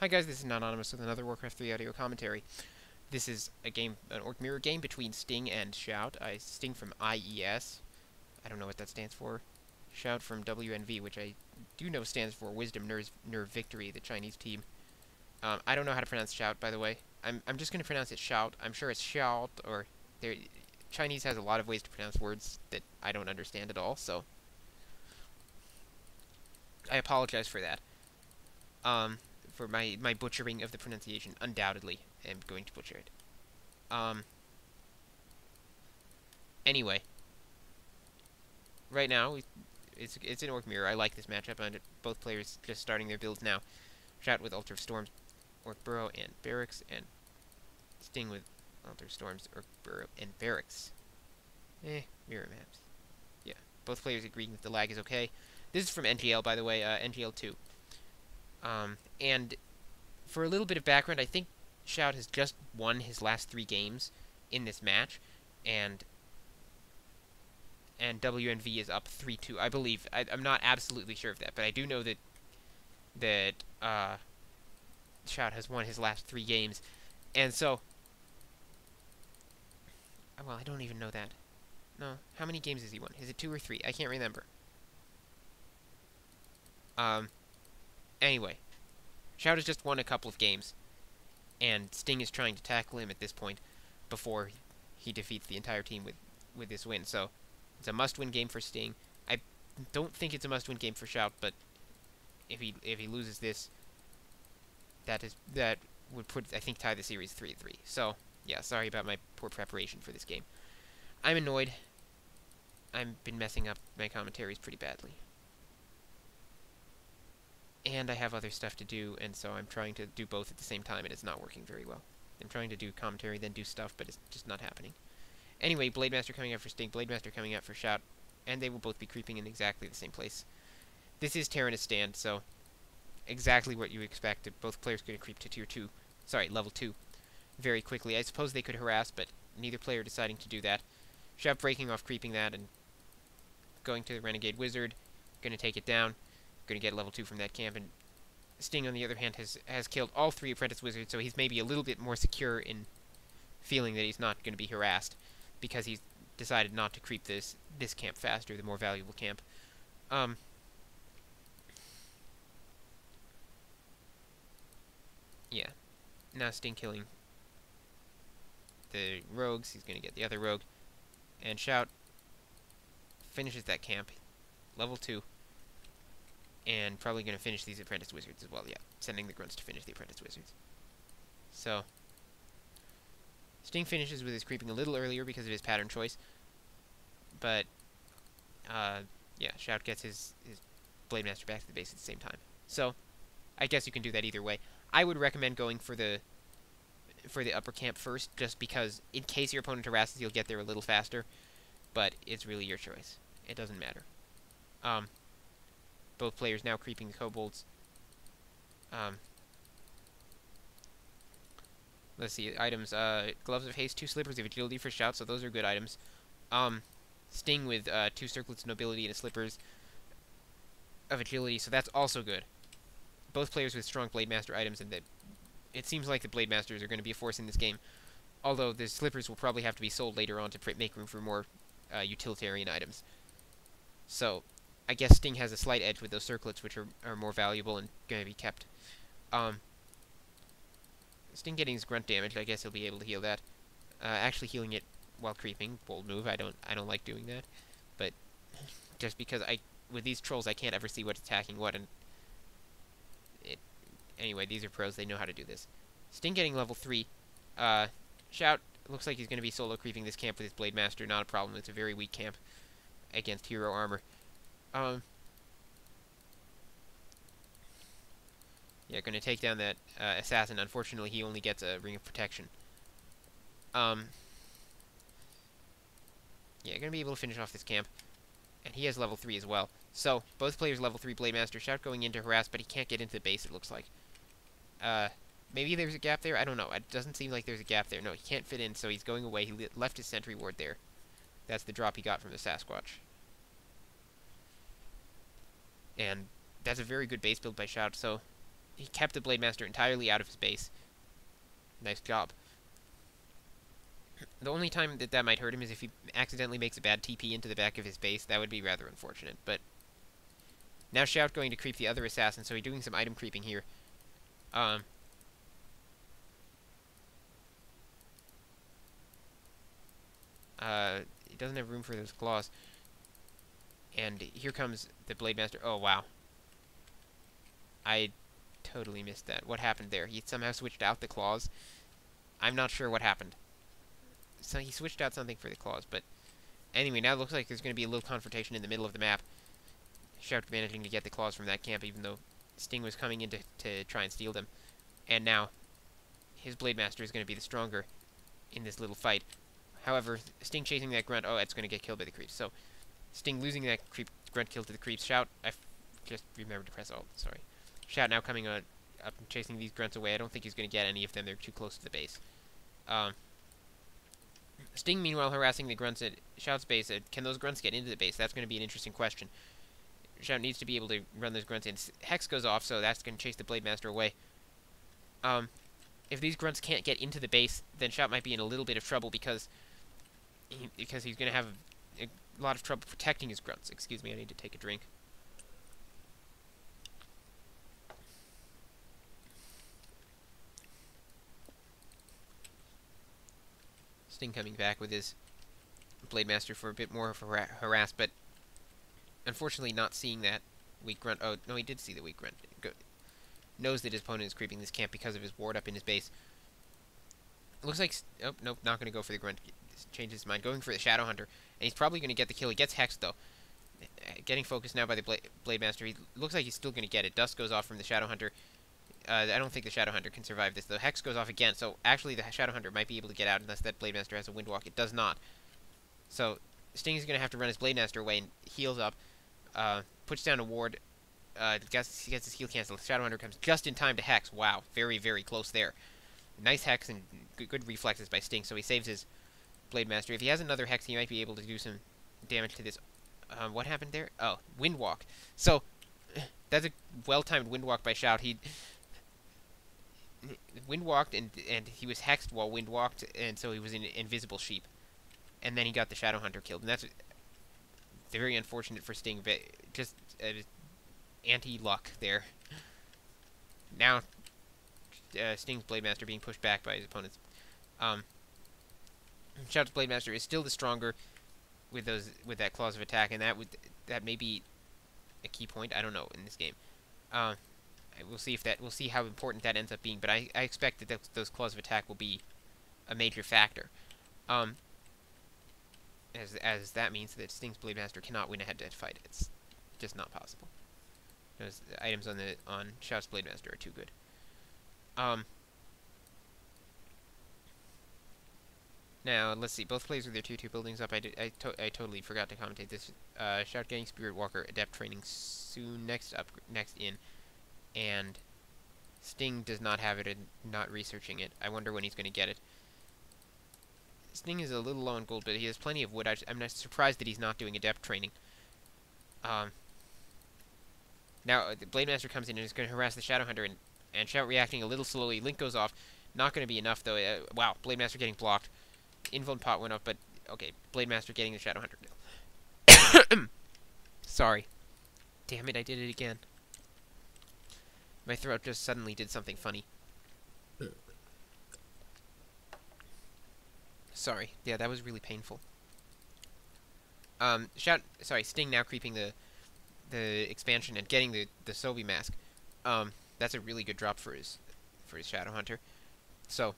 Hi guys, this is Anonymous with another Warcraft 3 audio commentary. This is a game, an Orc Mirror game between Sting and Shout. Sting from IES. I don't know what that stands for. Shout from WNV, which I do know stands for Wisdom Nerve Victory, the Chinese team. I don't know how to pronounce Shout, by the way. I'm just going to pronounce it Shout. I'm sure it's Shout, or Chinese has a lot of ways to pronounce words that I don't understand at all, so I apologize for that. For my butchering of the pronunciation, undoubtedly am going to butcher it. Anyway, right now it's an Orc Mirror. I like this matchup, and both players just starting their builds now. Shout with Altar of Storms, Orc Burrow, and Barracks, and Sting with Altar of Storms, Orc Burrow, and Barracks. Mirror maps. Yeah, both players agreeing that the lag is okay. This is from NGL, by the way, NGL-TWO. And for a little bit of background, I think Shout has just won his last 3 games in this match, and WNV is up 3-2, I believe. I'm not absolutely sure of that, but I do know that Shout has won his last 3 games, and so, well, I don't even know that. No, how many games has he won? Is it 2 or 3? I can't remember. Anyway, Shout has just won a couple of games, and Sting is trying to tackle him at this point before he defeats the entire team with this win. So it's a must-win game for Sting. I don't think it's a must-win game for Shout, but if he loses this, that would I think tie the series 3-3. So yeah, sorry about my poor preparation for this game. I'm annoyed. I've been messing up my commentaries pretty badly. And I have other stuff to do, and so I'm trying to do both at the same time, and it's not working very well. I'm trying to do commentary, then do stuff, but it's just not happening. Anyway, Blademaster coming out for Sting, Blademaster coming out for Shout, and they will both be creeping in exactly the same place. This is Terranus Stand, so exactly what you expected. Both players going to creep to level 2, very quickly. I suppose they could harass, but neither player deciding to do that. Shout breaking off, creeping that, and going to the Renegade Wizard, going to take it down. Going to get level 2 from that camp, and Sting, on the other hand, has killed all 3 Apprentice Wizards, so he's maybe a little bit more secure in feeling that he's not going to be harassed, because he's decided not to creep this camp faster, the more valuable camp. Yeah. Now Sting killing the rogues, he's going to get the other rogue, and Shout finishes that camp, level 2. And probably going to finish these Apprentice Wizards as well, yeah. Sending the Grunts to finish the Apprentice Wizards. So, Sting finishes with his creeping a little earlier because of his pattern choice. But, yeah, Shout gets his Blademaster back to the base at the same time. So, I guess you can do that either way. I would recommend going for the upper camp first, just because in case your opponent harasses, you'll get there a little faster. But it's really your choice. It doesn't matter. Both players now creeping the kobolds. Let's see, items. Gloves of Haste, 2 Slippers of Agility for Shout, so those are good items. Sting with 2 Circlets of Nobility and a Slippers of Agility, so that's also good. Both players with strong Blademaster items, and it seems like the Blademasters are going to be a force in this game. Although the Slippers will probably have to be sold later on to make room for more utilitarian items. So, I guess Sting has a slight edge with those circlets, which are more valuable and going to be kept. Sting getting his grunt damage, I guess he'll be able to heal that. Actually healing it while creeping, bold move. I don't like doing that, but just because with these trolls I can't ever see what's attacking what, and anyway, these are pros. They know how to do this. Sting getting level 3. Shout looks like he's going to be solo creeping this camp with his Blademaster. Not a problem. It's a very weak camp against hero armor. Yeah, going to take down that assassin. Unfortunately, he only gets a Ring of Protection. Yeah, going to be able to finish off this camp. And he has level 3 as well. So, both players level 3 Blademaster. Shout going in to harass, but he can't get into the base, it looks like. Maybe there's a gap there? I don't know. It doesn't seem like there's a gap there. No, he can't fit in, so he's going away. He left his sentry ward there. That's the drop he got from the Sasquatch. And that's a very good base build by Shout, so he kept the Blade Master entirely out of his base. Nice job. The only time that might hurt him is if he accidentally makes a bad TP into the back of his base. That would be rather unfortunate. But now Shout going to creep the other assassin, so he's doing some item creeping here. He doesn't have room for those claws. And here comes the Blade Master. Oh, wow. I totally missed that. What happened there? He somehow switched out the claws. I'm not sure what happened. So he switched out something for the claws, but anyway, now it looks like there's going to be a little confrontation in the middle of the map. Shout managing to get the claws from that camp, even though Sting was coming in to try and steal them. And now his Blade Master is going to be the stronger in this little fight. However, Sting chasing that grunt, oh, it's going to get killed by the creeps. So Sting losing that grunt kill to the creeps. Shout, I just remembered to press alt, sorry. Shout now coming up and chasing these grunts away. I don't think he's going to get any of them. They're too close to the base. Sting, meanwhile, harassing the grunts at Shout's base. Can those grunts get into the base? That's going to be an interesting question. Shout needs to be able to run those grunts in. Hex goes off, so that's going to chase the Blade Master away. If these grunts can't get into the base, then Shout might be in a little bit of trouble because he's going to have a lot of trouble protecting his grunts. Excuse me, I need to take a drink. Sting coming back with his Blade Master for a bit more of a harass, but unfortunately not seeing that weak grunt. Oh, no, he did see the weak grunt. Knows that his opponent is creeping this camp because of his ward up in his base. Looks like... Oh, nope, not going to go for the grunt. Changes his mind. Going for the Shadow Hunter. And he's probably going to get the kill. He gets hexed, though. Getting focused now by the Blade Master. He looks like he's still going to get it. Dust goes off from the Shadow Hunter. I don't think the Shadow Hunter can survive this, though. Hex goes off again, so actually the Shadow Hunter might be able to get out unless that Blade Master has a Windwalk. It does not. So Sting is going to have to run his Blade Master away and heals up. Puts down a ward. Gets his heal cancel. Shadow Hunter comes just in time to Hex. Wow, very, very close there. Nice Hex and good reflexes by Sting, so he saves his Blade Master. If he has another Hex, he might be able to do some damage to this. What happened there? Oh, Windwalk. So that's a well-timed Windwalk by Shout. He Windwalked and he was hexed while Windwalked, and so he was in Invisible Sheep. And then he got the Shadow Hunter killed, and that's very unfortunate for Sting. But just anti-luck there. Now Sting's Blade Master being pushed back by his opponents. Shout's Blade Master is still the stronger with that clause of attack, and that may be a key point. I don't know in this game. We'll see how important that ends up being, but I expect that those claws of attack will be a major factor. As that means that Sting's Blade Master cannot win a head-to-head fight. It's just not possible. Those items on Shout's Blade Master are too good. Now let's see. Both players with their 2/2 buildings up. I totally forgot to commentate this. Shout getting Spirit Walker Adept training soon. Next in. And Sting does not have it and not researching it. I wonder when he's going to get it. Sting is a little low on gold, but he has plenty of wood. I'm not surprised that he's not doing Adept training. Now, the Blade Master comes in and is going to harass the Shadow Hunter, and Shout reacting a little slowly. Link goes off. Not going to be enough, though. Wow, Blade Master getting blocked. Invuln Pot went up, but okay, Blade Master getting the Shadow Hunter kill. Sorry. Damn it, I did it again. My throat just suddenly did something funny. Sorry. Yeah, that was really painful. Sting now creeping the expansion and getting the Sobi mask. That's a really good drop for his Shadow Hunter. So